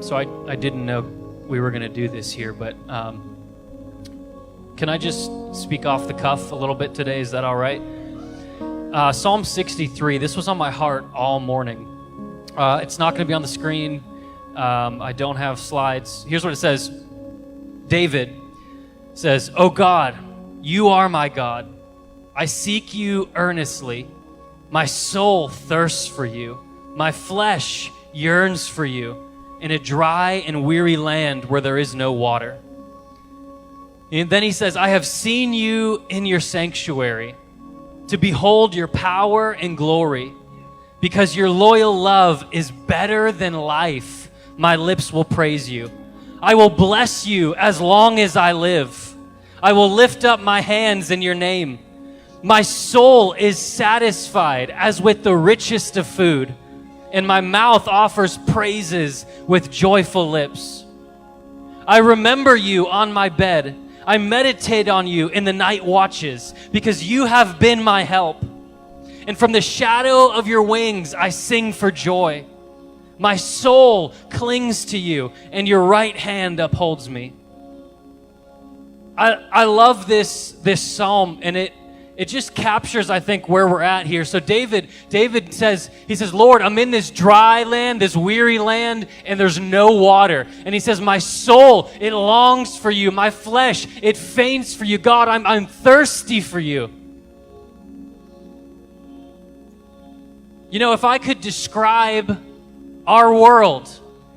So I didn't know we were going to do this here, but can I just speak off the cuff a little bit today? Is that all right? Psalm 63, this was on my heart all morning. It's not going to be on the screen. I don't have slides. Here's what it says. David says, "Oh God, you are my God. I seek you earnestly. My soul thirsts for you. My flesh yearns for you in a dry and weary land where there is no water." And then he says, "I have seen you in your sanctuary to behold your power and glory. Because your loyal love is better than life, my lips will praise you. I will bless you as long as I live. I will lift up my hands in your name. My soul is satisfied as with the richest of food, and my mouth offers praises with joyful lips. I remember you on my bed. I meditate on you in the night watches, because you have been my help. And from the shadow of your wings, I sing for joy. My soul clings to you, and your right hand upholds me." I love this psalm, and it just captures, I think, where we're at here. So David says, "Lord, I'm in this dry land, this weary land, and there's no water." And he says, "My soul, it longs for you. My flesh, it faints for you. God, I'm thirsty for you." You know, if I could describe our world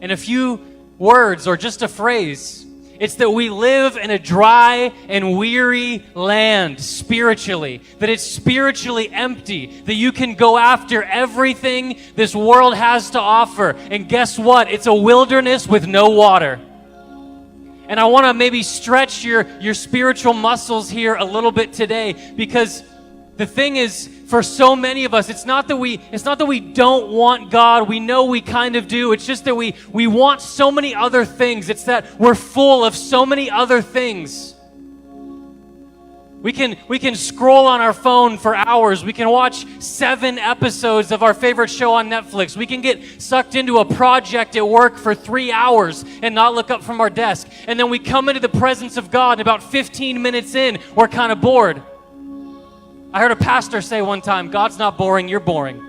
in a few words or just a phrase, it's that we live in a dry and weary land spiritually, that it's spiritually empty, that you can go after everything this world has to offer. And guess what? It's a wilderness with no water. And I want to maybe stretch your spiritual muscles here a little bit today, because the thing is, for so many of us, it's not that we don't want God. We know we kind of do. It's just that we want so many other things. It's that we're full of so many other things. We can scroll on our phone for hours. We can watch 7 episodes of our favorite show on Netflix. We can get sucked into a project at work for 3 hours and not look up from our desk. And then we come into the presence of God, and about 15 minutes in, we're kind of bored. I heard a pastor say one time, "God's not boring, you're boring."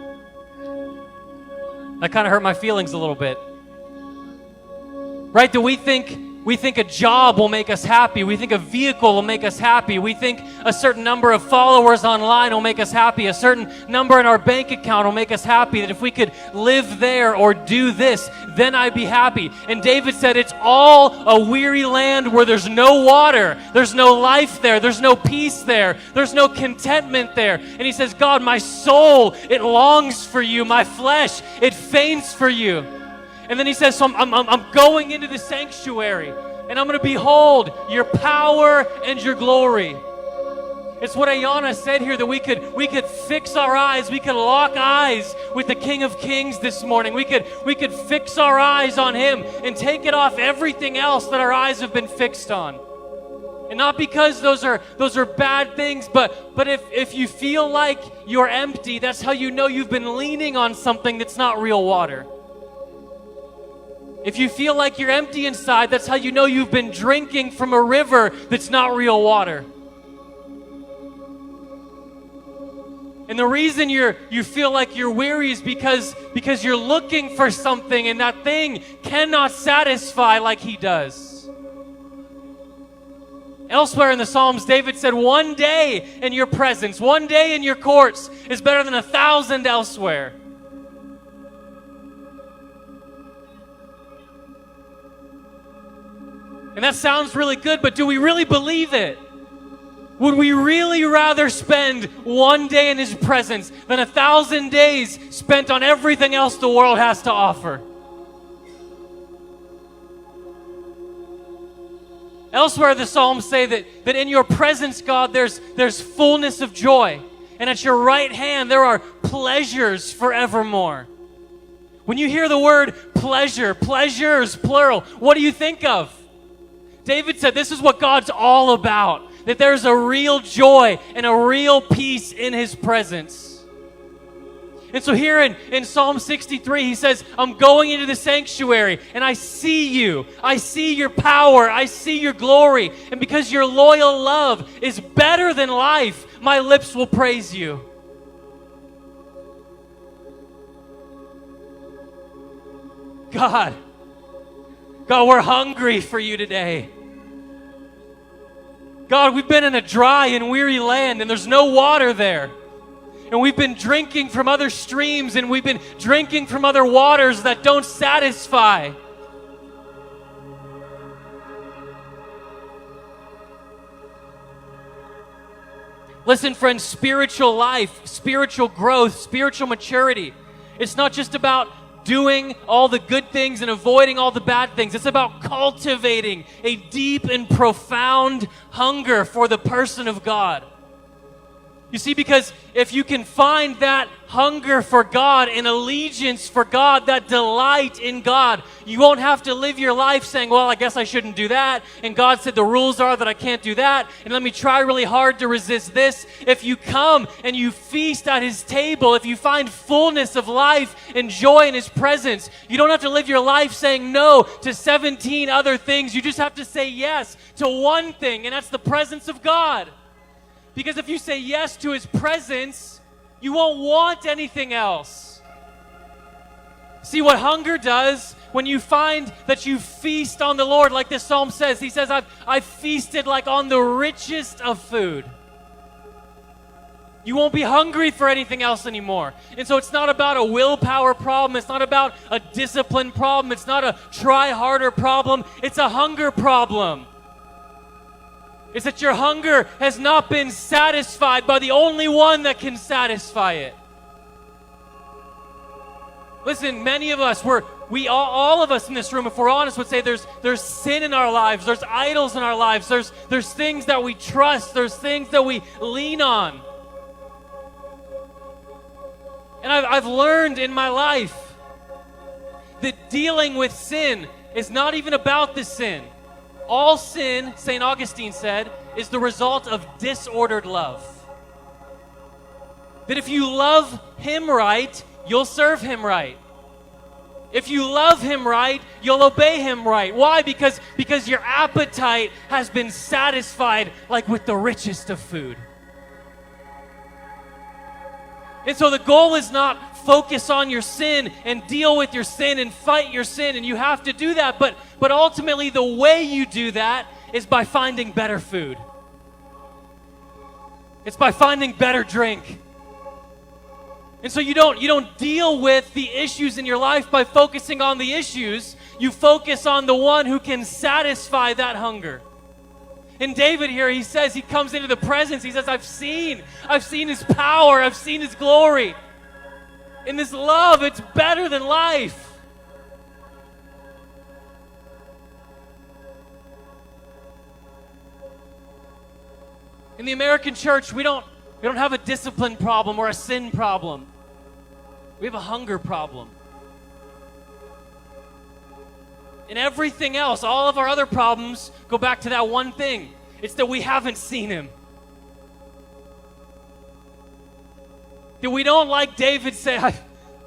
That kind of hurt my feelings a little bit. Right? That we think a job will make us happy. We think a vehicle will make us happy. We think a certain number of followers online will make us happy. A certain number in our bank account will make us happy. That if we could live there or do this, then I'd be happy. And David said it's all a weary land where there's no water. There's no life there. There's no peace there. There's no contentment there. And he says, "God, my soul, it longs for you. My flesh, it faints for you." And then he says, "So I'm going into the sanctuary, and I'm going to behold your power and your glory." It's what Ayana said here, that we could fix our eyes, we could lock eyes with the King of Kings this morning. We could fix our eyes on him and take it off everything else that our eyes have been fixed on. And not because those are bad things, but if you feel like you're empty, that's how you know you've been leaning on something that's not real water. If you feel like you're empty inside, that's how you know you've been drinking from a river that's not real water. And the reason you feel like you're weary is because you're looking for something, and that thing cannot satisfy like he does. Elsewhere in the Psalms, David said, "One day in your presence, one day in your courts is better than 1,000 elsewhere." And that sounds really good, but do we really believe it? Would we really rather spend one day in his presence than 1,000 days spent on everything else the world has to offer? Elsewhere, the Psalms say that in your presence, God, there's fullness of joy. And at your right hand, there are pleasures forevermore. When you hear the word pleasures, plural, what do you think of? David said this is what God's all about, that there's a real joy and a real peace in his presence. And so here in Psalm 63, he says, I'm going into the sanctuary and I see you. I see your power. I see your glory. And because your loyal love is better than life, my lips will praise you. God, we're hungry for you today. God, we've been in a dry and weary land and there's no water there. And we've been drinking from other streams and we've been drinking from other waters that don't satisfy. Listen, friends, spiritual life, spiritual growth, spiritual maturity, it's not just about doing all the good things and avoiding all the bad things. It's about cultivating a deep and profound hunger for the person of God. You see, because if you can find that hunger for God and allegiance for God, that delight in God, you won't have to live your life saying, well, I guess I shouldn't do that. And God said the rules are that I can't do that. And let me try really hard to resist this. If you come and you feast at His table, if you find fullness of life and joy in His presence, you don't have to live your life saying no to 17 other things. You just have to say yes to one thing, and that's the presence of God. Because if you say yes to His presence, you won't want anything else. See what hunger does when you find that you feast on the Lord, like this psalm says. He says, I've feasted like on the richest of food. You won't be hungry for anything else anymore. And so it's not about a willpower problem. It's not about a discipline problem. It's not a try harder problem. It's a hunger problem. Is that your hunger has not been satisfied by the only one that can satisfy it. Listen, many of us, all of us in this room, if we're honest, would say there's sin in our lives, there's idols in our lives, there's things that we trust, there's things that we lean on. And I've learned in my life that dealing with sin is not even about the sin. All sin, St. Augustine said, is the result of disordered love. That if you love Him right, you'll serve Him right. If you love Him right, you'll obey Him right. Why? Because your appetite has been satisfied like with the richest of food. And so the goal is not focus on your sin and deal with your sin and fight your sin, and you have to do that. But ultimately, the way you do that is by finding better food. It's by finding better drink. And so you don't deal with the issues in your life by focusing on the issues. You focus on the one who can satisfy that hunger. And David here, he says, he comes into the presence. He says, I've seen His power. I've seen His glory. And this love, it's better than life. In the American church, we don't have a discipline problem or a sin problem. We have a hunger problem. And everything else, all of our other problems, go back to that one thing. It's that we haven't seen Him. That we don't, like David, say,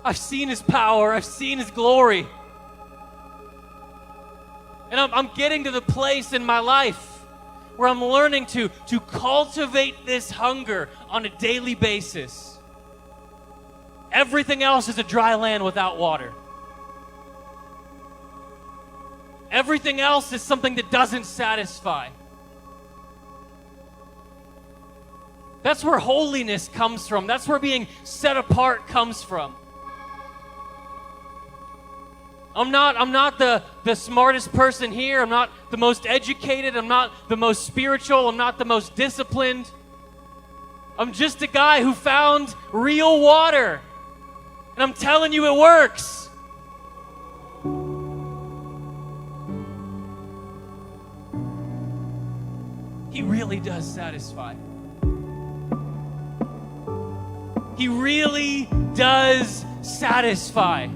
I've seen His power, I've seen His glory. And I'm getting to the place in my life where I'm learning to cultivate this hunger on a daily basis. Everything else is a dry land without water. Everything else is something that doesn't satisfy. That's where holiness comes from. That's where being set apart comes from. I'm not the smartest person here. I'm not the most educated. I'm not the most spiritual. I'm not the most disciplined. I'm just a guy who found real water. And I'm telling you, it works. He really does satisfy. He really does satisfy.